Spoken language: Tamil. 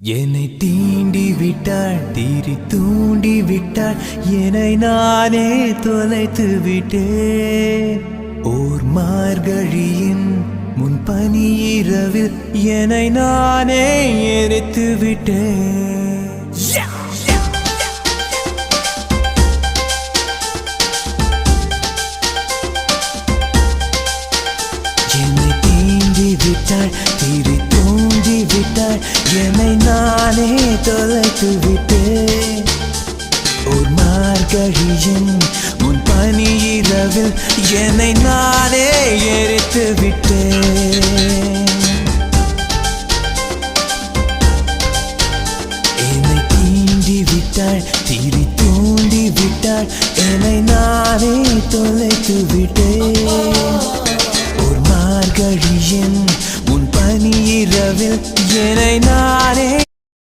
என்னை தீண்டி விட்டாள், தீரி தூண்டி விட்டாள், என்னை நானே தொலைத்து விட்டேன். ஓர் மார்கழியின் முன்பனி இரவில் என்னை நானே எரித்து விட்டேன். என்னை தீண்டி விட்டாள், தீரி தூண்டி விட்டாள், என்னை நானே தொலைத்து விட்டேன். ஒரு மார்கழியின் முன்பனி இரவில் என்னை நானே எரித்து விட்டேன். என்னை தீண்டி விட்டாள், தீரி தூண்டி விட்டாள், என்னை நானே தொலைத்து விட்டேன். ஒரு மார்கழியின் முன்பனி இரவில் என்னை நானே